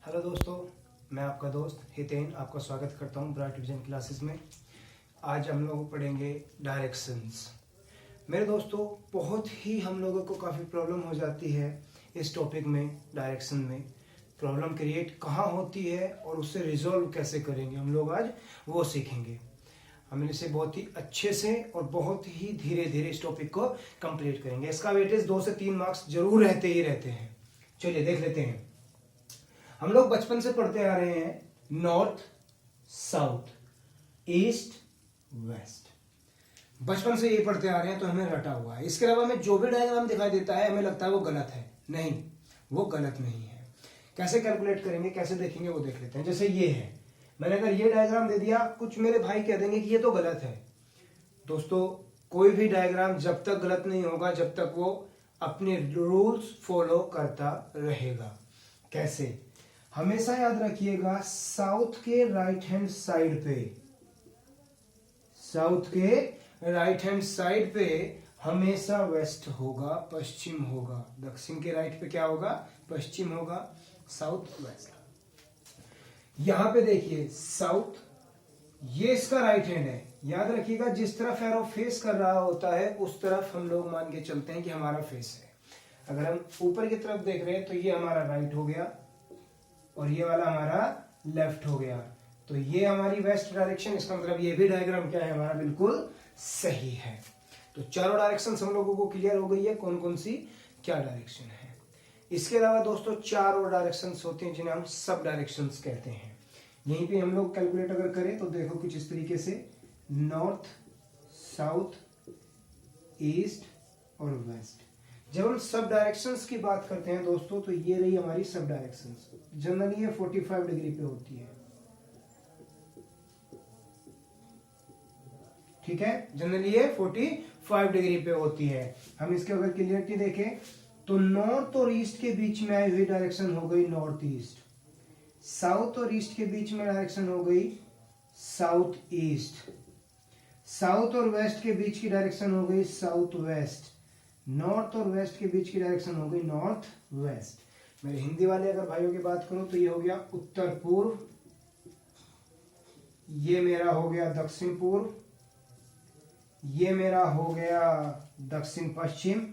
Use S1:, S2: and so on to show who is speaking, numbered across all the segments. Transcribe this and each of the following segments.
S1: Hello दोस्तों, मैं आपका दोस्त हितेन आपका स्वागत करता हूं ब्राइट विजन क्लासेस में। आज हम लोग पढ़ेंगे डायरेक्शंस। मेरे दोस्तों, बहुत ही हम लोगों को काफ़ी प्रॉब्लम हो जाती है इस टॉपिक में, डायरेक्शन में। प्रॉब्लम क्रिएट कहाँ होती है और उससे रिजॉल्व कैसे करेंगे, हम लोग आज वो सीखेंगे। हम इसे बहुत ही अच्छे से और बहुत ही धीरे धीरे इस टॉपिक को कंप्लीट करेंगे। इसका वेटेज 2 से 3 मार्क्स जरूर रहते ही रहते हैं। चलिए देख लेते हैं। हम लोग बचपन से पढ़ते आ रहे हैं नॉर्थ, साउथ, ईस्ट, वेस्ट। बचपन से ये पढ़ते आ रहे हैं तो हमें रटा हुआ है। इसके अलावा हमें जो भी डायग्राम दिखाई देता है हमें लगता है वो गलत है। नहीं, वो गलत नहीं है। कैसे कैलकुलेट करेंगे, कैसे देखेंगे, वो देख लेते हैं। जैसे ये है, मैंने अगर ये डायग्राम दे दिया, कुछ मेरे भाई कह देंगे कि ये तो गलत है। दोस्तों, कोई भी डायग्राम जब तक गलत नहीं होगा जब तक वो अपने रूल्स फॉलो करता रहेगा। कैसे? हमेशा याद रखिएगा, साउथ के राइट हैंड साइड पे, साउथ के राइट हैंड साइड पे हमेशा वेस्ट होगा, पश्चिम होगा। दक्षिण के राइट पे क्या होगा? पश्चिम होगा, साउथ वेस्ट। यहां पे देखिए साउथ, ये इसका राइट हैंड है। याद रखिएगा, जिस तरफ एरो फेस कर रहा होता है उस तरफ हम लोग मान के चलते हैं कि हमारा फेस है। अगर हम ऊपर की तरफ देख रहे हैं तो ये हमारा राइट हो गया और ये वाला हमारा लेफ्ट हो गया, तो ये हमारी वेस्ट डायरेक्शन। इसका मतलब ये भी डायग्राम क्या है हमारा? बिल्कुल सही है। तो चारों डायरेक्शन हम लोगों को क्लियर हो गई है, कौन कौन सी क्या डायरेक्शन है। इसके अलावा दोस्तों चार और डायरेक्शन होती हैं जिन्हें हम सब डायरेक्शन कहते हैं। यहीं पे हम लोग कैलकुलेट अगर करें तो देखो कुछ इस तरीके से, नॉर्थ, साउथ, ईस्ट और वेस्ट। जब हम सब डायरेक्शंस की बात करते हैं दोस्तों तो ये रही हमारी सब डायरेक्शंस। जनरली ये 45 डिग्री पे होती है, ठीक है। जनरली ये 45 डिग्री पे होती है। हम इसके अगर क्लियरिटी देखें तो नॉर्थ और ईस्ट के बीच में आई हुई डायरेक्शन हो गई नॉर्थ ईस्ट, साउथ और ईस्ट के बीच में डायरेक्शन हो गई साउथ ईस्ट, साउथ और वेस्ट के बीच की डायरेक्शन हो गई साउथ वेस्ट, नॉर्थ और वेस्ट के बीच की डायरेक्शन हो गई नॉर्थ वेस्ट। मेरे हिंदी वाले अगर भाइयों की बात करूं तो ये हो गया उत्तर पूर्व, ये मेरा हो गया दक्षिण पूर्व, ये मेरा हो गया दक्षिण पश्चिम,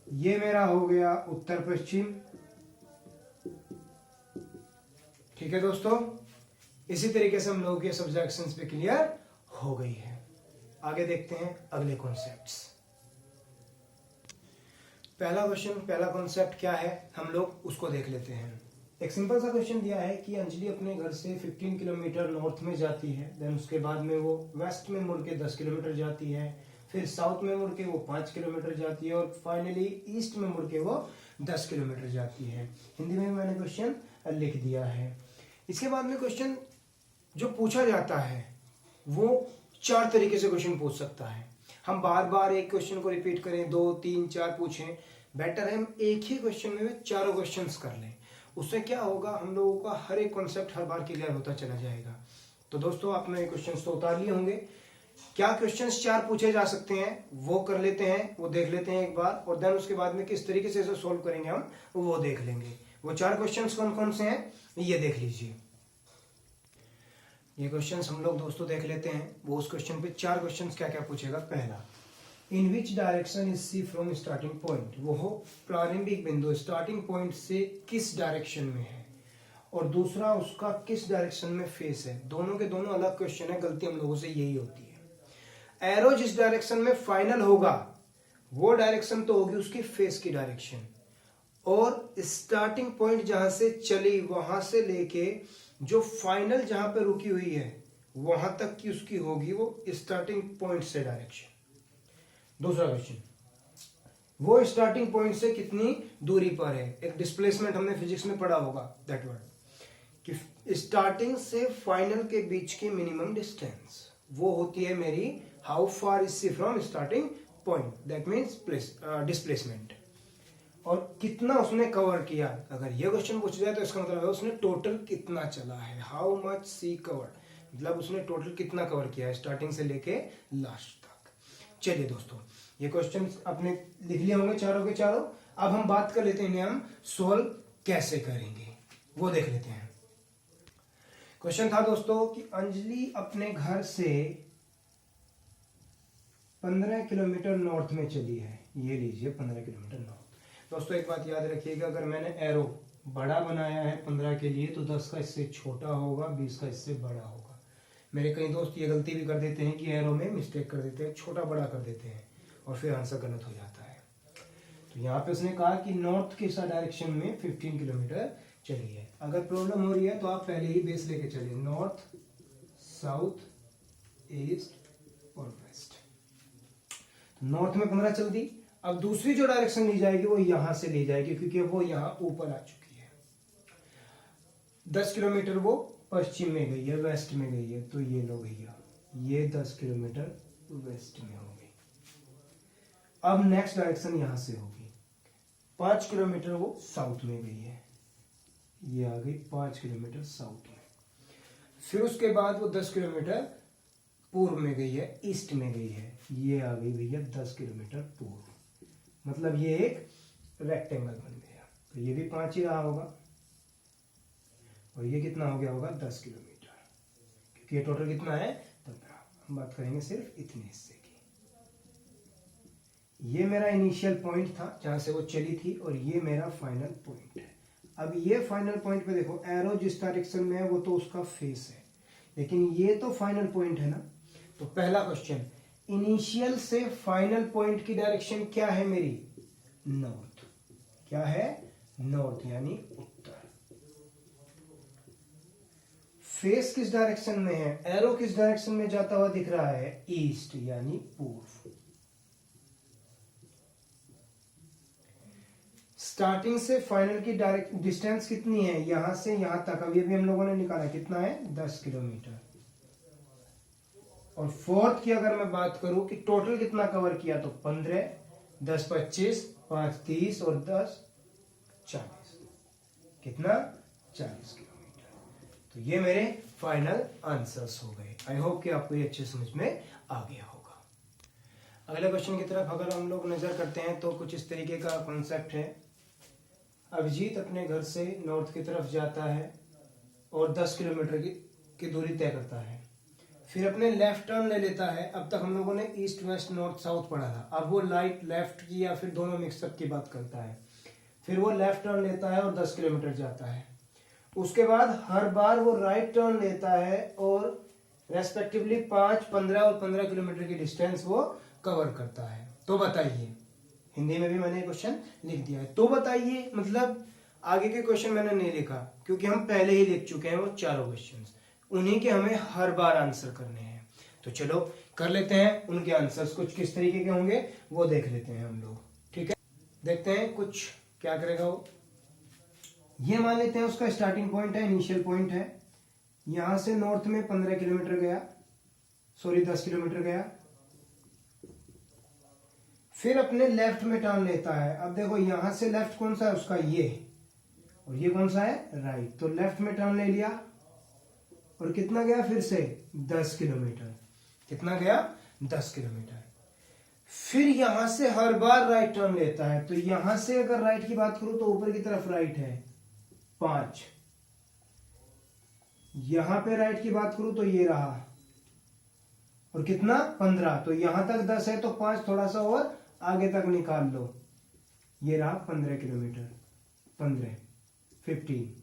S1: ये मेरा हो गया उत्तर पश्चिम। ठीक है दोस्तों, इसी तरीके से हम लोगों के सब डायरेक्शंस पे क्लियर हो गई है। आगे देखते हैं अगले कॉन्सेप्ट्स। पहला क्वेश्चन, पहला कॉन्सेप्ट क्या है हम लोग उसको देख लेते हैं। एक सिंपल सा क्वेश्चन दिया है कि अंजलि अपने घर से 15 किलोमीटर नॉर्थ में जाती है, देन उसके बाद में वो वेस्ट में मुड़ के 10 किलोमीटर जाती है, फिर साउथ में मुड़ के वो 5 किलोमीटर जाती है और फाइनली ईस्ट में मुड़ के वो 10 किलोमीटर जाती है। हिंदी में मैंने क्वेश्चन लिख दिया है। इसके बाद में क्वेश्चन जो पूछा जाता है वो 4 तरीके से क्वेश्चन पूछ सकता है। हम बार बार एक क्वेश्चन को रिपीट करें, 2, 3, 4 पूछें, बेटर है हम एक ही क्वेश्चन में चारों क्वेश्चंस कर लें। उससे क्या होगा, हम लोगों का हर एक कॉन्सेप्ट हर बार क्लियर होता चला जाएगा। तो दोस्तों आपने क्वेश्चंस तो उतार लिए होंगे। क्या क्वेश्चंस 4 पूछे जा सकते हैं वो कर लेते हैं, वो देख लेते हैं एक बार, और देन उसके बाद में किस तरीके से इसे सोल्व करेंगे हम वो देख लेंगे। वो 4 क्वेश्चंस कौन कौन से हैं ये देख लीजिए। ये क्वेश्चंस हम लोग दोस्तों देख लेते हैं। वो उस क्वेश्चन पे 4 क्वेश्चंस क्या क्या पूछेगा। पहला, in which direction is C from starting point, वो हो प्रारंभिक बिंदु स्टार्टिंग पॉइंट से किस डायरेक्शन में है, और दूसरा उसका किस डायरेक्शन में फेस है। दोनों के दोनों अलग क्वेश्चन है, गलती हम लोगों से यही होती है। एरो जिस डायरेक्शन में फाइनल होगा वो डायरेक्शन तो होगी उसकी फेस की डायरेक्शन, और स्टार्टिंग पॉइंट जहां से चली वहां से लेके जो फाइनल जहां पे रुकी हुई है वहां तक की उसकी होगी वो स्टार्टिंग पॉइंट से डायरेक्शन। दूसरा क्वेश्चन, वो स्टार्टिंग पॉइंट से कितनी दूरी पर है। एक डिस्प्लेसमेंट हमने फिजिक्स में पढ़ा होगा, दैट वर्ड, कि स्टार्टिंग से फाइनल के बीच की मिनिमम डिस्टेंस वो होती है मेरी how far is C from starting point, that means displacement. और कितना उसने कवर किया। अगर ये क्वेश्चन पूछ जाए तो इसका मतलब है उसने टोटल कितना चला है, हाउ मच सी कवर्ड, मतलब उसने टोटल कितना कवर किया है स्टार्टिंग से लेके लास्ट तक। चलिए दोस्तों, ये क्वेश्चन आपने लिख लिए होंगे चारों के चारों। अब हम बात कर लेते हैं इन्हें हम सोल्व कैसे करेंगे, वो देख लेते हैं। क्वेश्चन था दोस्तों कि अंजलि अपने घर से 15 किलोमीटर नॉर्थ में चली है। ये लीजिए 15 किलोमीटर नॉर्थ। दोस्तों एक बात याद रखिएगा, अगर मैंने एरो बड़ा बनाया है 15 के लिए तो 10 का इससे छोटा होगा, 20 का इससे बड़ा होगा। मेरे कई दोस्त ये गलती भी कर देते हैं कि एरो में मिस्टेक कर देते हैं, छोटा बड़ा कर देते हैं और फिर आंसर गलत हो जाता है। तो यहाँ पे उसने कहा कि नॉर्थ के डायरेक्शन में 15 किलोमीटर चली है। अगर प्रॉब्लम हो रही है तो आप पहले ही बेस लेके चलिए, नॉर्थ, साउथ, ईस्ट और वेस्ट। तो नॉर्थ में 15 चल दी। अब दूसरी जो डायरेक्शन ली जाएगी वो यहां से ली जाएगी, क्योंकि वो यहाँ ऊपर आ चुकी है। 10 किलोमीटर वो पश्चिम में गई है, वेस्ट में गई है। तो ये लो भैया, ये 10 किलोमीटर वेस्ट में हो गई। अब नेक्स्ट डायरेक्शन यहां से होगी, 5 किलोमीटर वो साउथ में गई है। ये आ गई 5 किलोमीटर साउथ में। फिर उसके बाद वो 10 किलोमीटर पूर्व में गई है, ईस्ट में गई है। ये आ गई भैया 10 किलोमीटर पूर्व। मतलब ये एक रेक्टेंगल बन गया। तो ये भी 5 ही रहा होगा और ये कितना हो गया होगा 10 किलोमीटर, क्योंकि ये टोटल कितना है 15। हम बात करेंगे सिर्फ इतने हिस्से की। ये मेरा इनिशियल पॉइंट था जहां से वो चली थी और ये मेरा फाइनल पॉइंट है। अब ये फाइनल पॉइंट पे देखो, एरो जिस डायरेक्शन में है वो तो उसका फेस है, लेकिन ये तो फाइनल पॉइंट है ना। तो पहला क्वेश्चन, इनिशियल से फाइनल पॉइंट की डायरेक्शन क्या है मेरी? नॉर्थ। क्या है? नॉर्थ यानी उत्तर। फेस किस डायरेक्शन में है? एरो किस डायरेक्शन में जाता हुआ दिख रहा है? ईस्ट यानी पूर्व। स्टार्टिंग से फाइनल की डायरेक्ट डिस्टेंस कितनी है? यहां से यहां तक अभी हम लोगों ने निकाला, कितना है? 10 किलोमीटर। और फोर्थ की अगर मैं बात करूं कि टोटल कितना कवर किया, तो 15, 10 25, 5 30 और 10 40। कितना? 40 किलोमीटर। तो ये मेरे फाइनल आंसर्स हो गए। आई होप कि आपको ये अच्छे समझ में आ गया होगा। अगले क्वेश्चन की तरफ अगर हम लोग नजर करते हैं तो कुछ इस तरीके का कॉन्सेप्ट है। अभिजीत अपने घर से नॉर्थ की तरफ जाता है और 10 किलोमीटर की दूरी तय करता है। फिर अपने लेफ्ट टर्न ले लेता है। अब तक हम लोगों ने ईस्ट वेस्ट नॉर्थ साउथ पढ़ा था। अब वो राइट लेफ्ट की या फिर दोनों मिक्सअप की बात करता है। फिर वो लेफ्ट टर्न लेता है और 10 किलोमीटर जाता है। उसके बाद हर बार वो राइट टर्न लेता है और रेस्पेक्टिवली 5, 15 और 15 किलोमीटर की डिस्टेंस वो कवर करता है। तो बताइए, हिंदी में भी मैंने क्वेश्चन लिख दिया है। तो बताइए मतलब आगे के क्वेश्चन मैंने नहीं लिखा, क्योंकि हम पहले ही लिख चुके हैं वो चारों क्वेश्चंस। उन्हीं के हमें हर बार आंसर करने हैं। तो चलो कर लेते हैं उनके आंसर्स। कुछ किस तरीके के होंगे वो देख लेते हैं हम लोग। ठीक है, देखते हैं कुछ क्या करेगा वो। ये मान लेते हैं उसका स्टार्टिंग पॉइंट है, इनिशियल पॉइंट है। यहां से नॉर्थ में 15 किलोमीटर गया, 10 किलोमीटर गया। फिर अपने लेफ्ट में टर्न लेता है। अब देखो यहां से लेफ्ट कौन सा है उसका? ये। और ये कौन सा है? राइट। तो लेफ्ट में टर्न ले लिया और कितना गया? फिर से 10 किलोमीटर। कितना गया? 10 किलोमीटर। फिर यहां से हर बार राइट टर्न लेता है। तो यहां से अगर राइट की बात करूं तो ऊपर की तरफ राइट है 5। यहां पे राइट की बात करूं तो ये रहा, और कितना? 15। तो यहां तक 10 है तो 5 थोड़ा सा और आगे तक निकाल लो, ये रहा 15 किलोमीटर। 15, 15।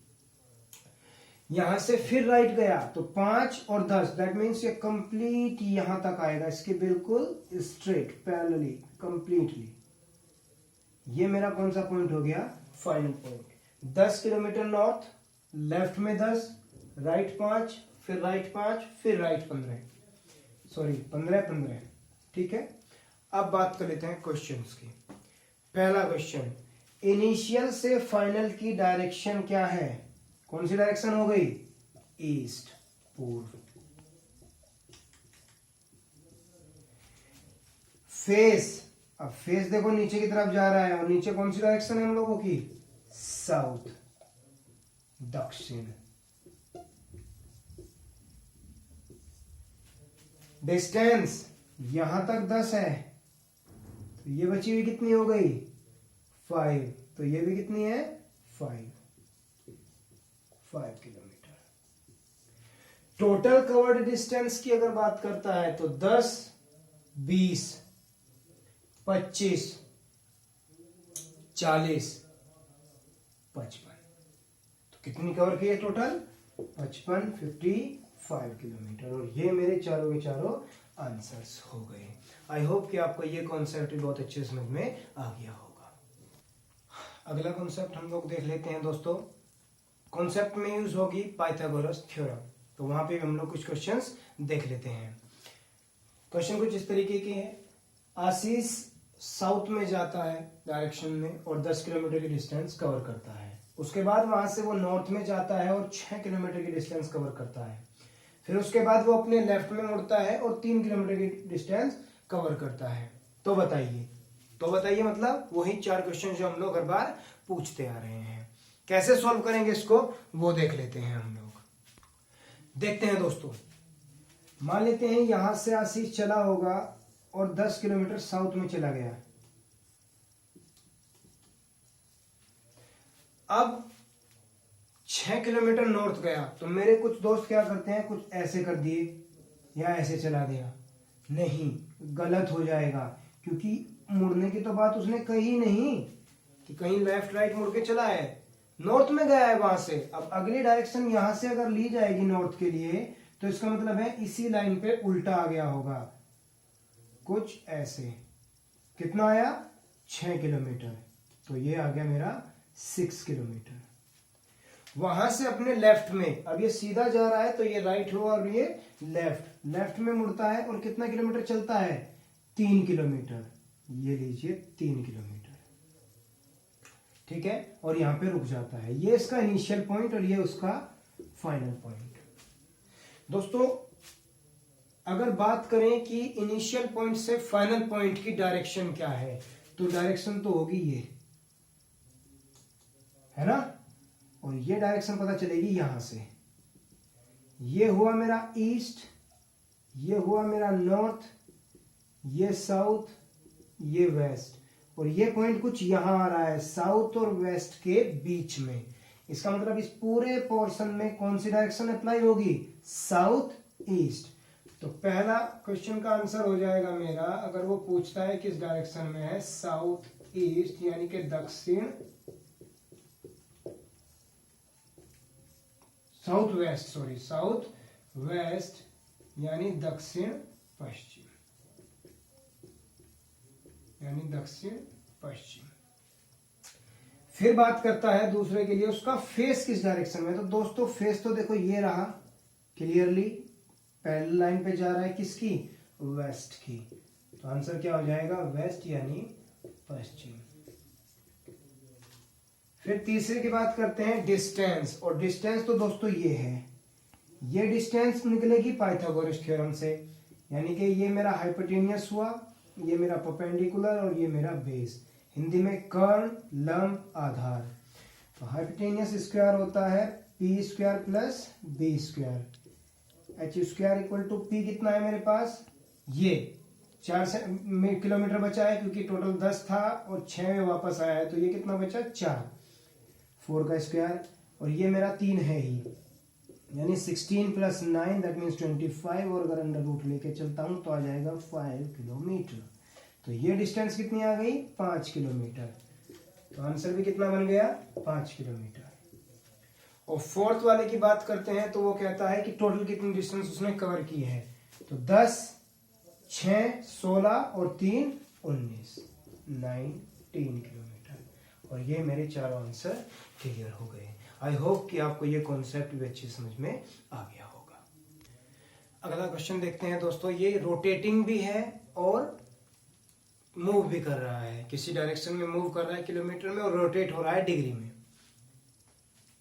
S1: यहां से फिर राइट गया तो 5 और 10, दैट मीन्स ये कंप्लीट यहां तक आएगा, इसके बिल्कुल स्ट्रेट पैरेलली कंप्लीटली। ये मेरा कौन सा पॉइंट हो गया? Final point. 10 kilometre north, left में 10, राइट 5, फिर राइट 5, फिर राइट 15, 15। ठीक है, अब बात कर लेते हैं क्वेश्चंस की। पहला क्वेश्चन, इनिशियल से फाइनल की डायरेक्शन क्या है? कौन सी डायरेक्शन हो गई? ईस्ट, पूर्व। फेस, अब फेस देखो नीचे की तरफ जा रहा है, और नीचे कौन सी डायरेक्शन है हम लोगों की? साउथ, दक्षिण। डिस्टेंस यहां तक 10 है, तो ये बची हुई कितनी हो गई? 5, तो ये भी कितनी है 5 किलोमीटर। टोटल कवर्ड डिस्टेंस की अगर बात करता है तो 10, 20, 25, 40, 55, तो कितनी कवर की है टोटल 55 किलोमीटर। और ये मेरे चारों के चारों आंसर्स हो गए। आई होप कि आपको ये कॉन्सेप्ट बहुत अच्छे समझ में आ गया होगा। अगला कॉन्सेप्ट हम लोग देख लेते हैं दोस्तों। कॉन्सेप्ट में यूज होगी पाइथागोरस थ्योरम, तो वहां पे हम लोग कुछ क्वेश्चंस देख लेते हैं। क्वेश्चन कुछ इस तरीके के हैं। आशीष साउथ में जाता है डायरेक्शन में और 10 किलोमीटर की डिस्टेंस कवर करता है। उसके बाद वहां से वो नॉर्थ में जाता है और 6 किलोमीटर की डिस्टेंस कवर करता है। फिर उसके बाद वो अपने लेफ्ट में मुड़ता है और 3 किलोमीटर की डिस्टेंस कवर करता है। तो बताइए मतलब वही 4 क्वेश्चन जो हम लोग हर बार पूछते आ रहे हैं। कैसे सॉल्व करेंगे इसको वो देख लेते हैं हम लोग। देखते हैं दोस्तों, मान लेते हैं यहां से आशीष चला होगा और 10 किलोमीटर साउथ में चला गया। अब 6 किलोमीटर नॉर्थ गया, तो मेरे कुछ दोस्त क्या करते हैं, कुछ ऐसे कर दिए या ऐसे चला दिया। नहीं, गलत हो जाएगा, क्योंकि मुड़ने की तो बात उसने कही नहीं कि कहीं लेफ्ट राइट मुड़ के चला है। नॉर्थ में गया है वहां से। अब अगली डायरेक्शन यहां से अगर ली जाएगी नॉर्थ के लिए, तो इसका मतलब है इसी लाइन पे उल्टा आ गया होगा, कुछ ऐसे। कितना आया 6 किलोमीटर, तो ये आ गया मेरा 6 किलोमीटर। वहां से अपने लेफ्ट में, अब ये सीधा जा रहा है तो ये राइट हुआ और ये लेफ्ट में मुड़ता है और कितना किलोमीटर चलता है 3 किलोमीटर। ये लीजिए 3 किलोमीटर, ठीक है। और यहां पे रुक जाता है। ये इसका इनिशियल पॉइंट और ये उसका फाइनल पॉइंट। दोस्तों अगर बात करें कि इनिशियल पॉइंट से फाइनल पॉइंट की डायरेक्शन क्या है, तो डायरेक्शन तो होगी ये, है ना। और ये डायरेक्शन पता चलेगी यहां से। ये हुआ मेरा ईस्ट, ये हुआ मेरा नॉर्थ, ये साउथ, ये वेस्ट, और ये पॉइंट कुछ यहां आ रहा है साउथ और वेस्ट के बीच में। इसका मतलब इस पूरे पोर्शन में कौन सी डायरेक्शन अप्लाई होगी, साउथ ईस्ट। तो पहला क्वेश्चन का आंसर हो जाएगा मेरा, अगर वो पूछता है किस डायरेक्शन में है, साउथ ईस्ट यानी कि दक्षिण, साउथ वेस्ट यानी दक्षिण पश्चिम, फिर बात करता है दूसरे के लिए उसका फेस किस डायरेक्शन में। तो दोस्तों फेस तो देखो ये रहा, क्लियरली पैरेलल लाइन पे जा रहा है, किसकी, वेस्ट की। तो आंसर क्या हो जाएगा, वेस्ट यानी पश्चिम। फिर तीसरे की बात करते हैं डिस्टेंस, और डिस्टेंस तो दोस्तों ये है, ये डिस्टेंस निकलेगी पाइथागोरस थ्योरम से, यानी कि ये मेरा हाइपोटेनियस हुआ, ये मेरा परपेंडिकुलर और ये मेरा बेस। हिंदी में कर्ण, लंब, आधार। तो हाइपोटेनियस स्क्वायर होता है P square plus B square, H square equal to P कितना है मेरे पास, ये 4 किलोमीटर बचा है, क्योंकि टोटल 10 था और 6 में वापस आया है, तो ये कितना बचा 4, 4 का स्क्वायर, और ये मेरा 3 है ही, यानी 16 प्लस 9 दैट मीन्स 25, और अगर अंडर रूट लेके चलता हूं तो आ जाएगा 5 किलोमीटर। तो ये डिस्टेंस कितनी आ गई 5 किलोमीटर। तो आंसर भी कितना बन गया 5 किलोमीटर। और फोर्थ वाले की बात करते हैं, तो वो कहता है कि टोटल कितनी डिस्टेंस उसने कवर की है। तो 10, 6, 16 और 3, 19 किलोमीटर। और ये मेरे चारों आंसर क्लियर हो गए। आई होप कि आपको ये कॉन्सेप्ट भी अच्छी समझ में आ गया होगा। अगला क्वेश्चन देखते हैं दोस्तों। ये रोटेटिंग भी है और मूव भी कर रहा है, किसी डायरेक्शन में मूव कर रहा है किलोमीटर में, और रोटेट हो रहा है डिग्री में।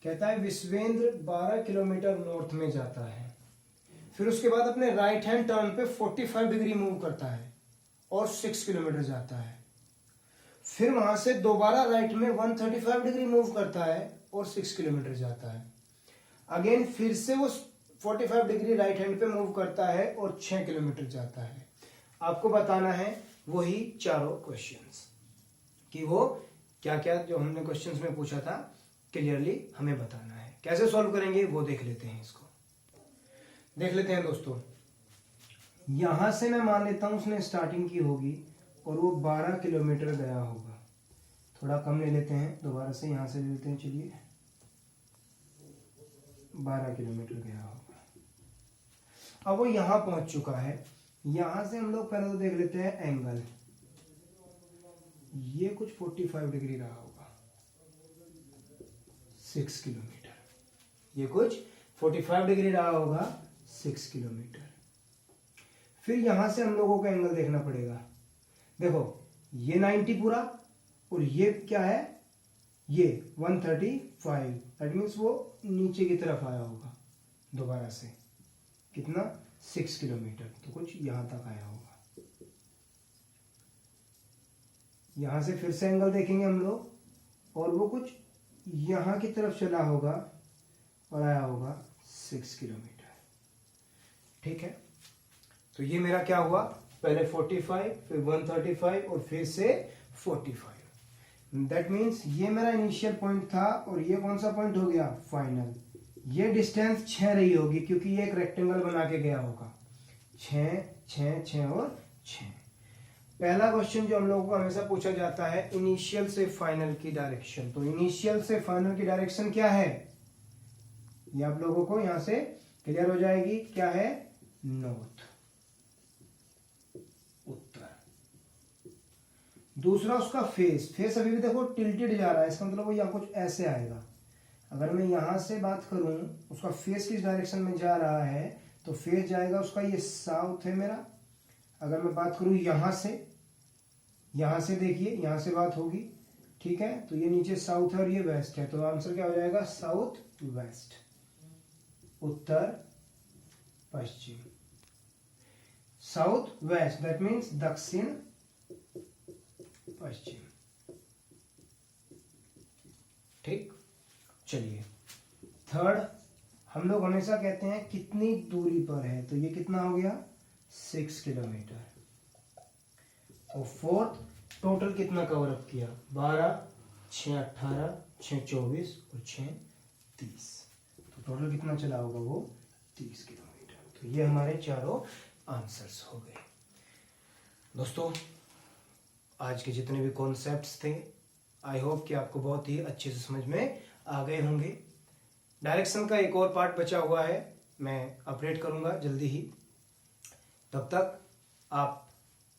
S1: कहता है विश्वेंद्र 12 किलोमीटर नॉर्थ में जाता है, फिर उसके बाद अपने राइट हैंड टर्न पे 45 डिग्री मूव करता है और 6 किलोमीटर जाता है। फिर वहां से दोबारा राइट में 135 डिग्री मूव करता है और 6 किलोमीटर जाता है। अगेन फिर से वो 45 डिग्री राइट हैंड पे मूव करता है और 6 किलोमीटर जाता है। आपको बताना है वही चारों क्वेश्चंस कि वो क्या क्या जो हमने क्वेश्चंस में पूछा था क्लियरली हमें बताना है। कैसे सॉल्व करेंगे वो देख लेते हैं। इसको देख लेते हैं दोस्तों। यहां से मैं मान लेता हूं उसने स्टार्टिंग की होगी और वो 12 किलोमीटर गया होगा। थोड़ा कम ले लेते हैं, दोबारा से यहां से ले लेते हैं। चलिए 12 किलोमीटर गया होगा। अब वो यहां पहुंच चुका है। यहां से हम लोग पहले तो देख लेते हैं एंगल। ये कुछ 45 डिग्री रहा होगा, 6 किलोमीटर। ये कुछ 45 डिग्री रहा होगा, 6 किलोमीटर। फिर यहां से हम लोगों को एंगल देखना पड़ेगा। देखो ये 90 पूरा और ये क्या है, ये 135। दैट मीन्स वो नीचे की तरफ आया होगा दोबारा से। कितना, 6 किलोमीटर। तो कुछ यहां तक आया होगा। यहां से फिर से एंगल देखेंगे हम लोग और वो कुछ यहां की तरफ चला होगा और आया होगा 6 किलोमीटर। ठीक है, तो ये मेरा क्या हुआ, पहले 45, फिर 135 और फिर से 45। दैट मीन्स ये मेरा इनिशियल पॉइंट था और ये कौन सा पॉइंट हो गया, फाइनल। ये डिस्टेंस 6 रही होगी क्योंकि ये एक रेक्टेंगल बना के गया होगा। 6 6 6 और 6। पहला क्वेश्चन जो हम लोगों को हमेशा पूछा जाता है, इनिशियल से फाइनल की डायरेक्शन। तो इनिशियल से फाइनल की डायरेक्शन क्या है, ये आप लोगों को यहां से क्लियर हो जाएगी। क्या है, नॉर्थ, उत्तर। दूसरा उसका फेस। फेस अभी भी देखो टिल्टेड जा रहा है, इसका मतलब वो यहाँ कुछ ऐसे आएगा। अगर मैं यहां से बात करूं उसका फेस किस डायरेक्शन में जा रहा है, तो फेस जाएगा उसका, ये साउथ है मेरा। अगर मैं बात करूं यहां से देखिए, यहां से बात होगी, ठीक है। तो ये नीचे साउथ है और ये वेस्ट है, तो आंसर क्या हो जाएगा, south west, Uttar Paschim. South west that means दक्षिण पश्चिम। ठीक, चलिए थर्ड, हम लोग हमेशा कहते हैं कितनी दूरी पर है, तो ये कितना हो गया, 6 किलोमीटर। और फोर्थ, टोटल कितना कवर अप किया, 12 6 18 6 24 और 6 30। तो टोटल कितना चला होगा, वो 30 किलोमीटर। तो ये हमारे चारों आंसर्स हो गए। दोस्तों आज के जितने भी कॉन्सेप्ट्स थे, आई होप कि आपको बहुत ही अच्छे से समझ में आ गए होंगे। डायरेक्शन का एक और पार्ट बचा हुआ है, मैं अपडेट करूंगा जल्दी ही। तब तक आप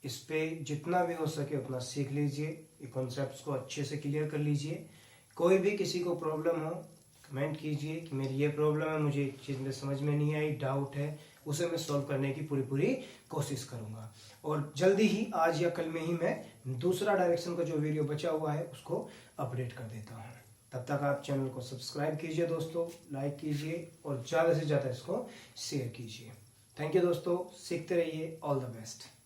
S1: इस पे जितना भी हो सके उतना सीख लीजिए, ये कॉन्सेप्ट्स को अच्छे से क्लियर कर लीजिए। कोई भी किसी को प्रॉब्लम हो कमेंट कीजिए कि मेरी ये प्रॉब्लम है, मुझे एक चीज़ में समझ में नहीं आई, डाउट है, उसे मैं सॉल्व करने की पूरी कोशिश करूंगा। और जल्दी ही आज या कल में ही मैं दूसरा डायरेक्शन का जो वीडियो बचा हुआ है उसको अपडेट कर देता हूँ। तब तक आप चैनल को सब्सक्राइब कीजिए दोस्तों, लाइक कीजिए और ज़्यादा से ज़्यादा इसको शेयर कीजिए। थैंक यू दोस्तों, सीखते रहिए। All the best.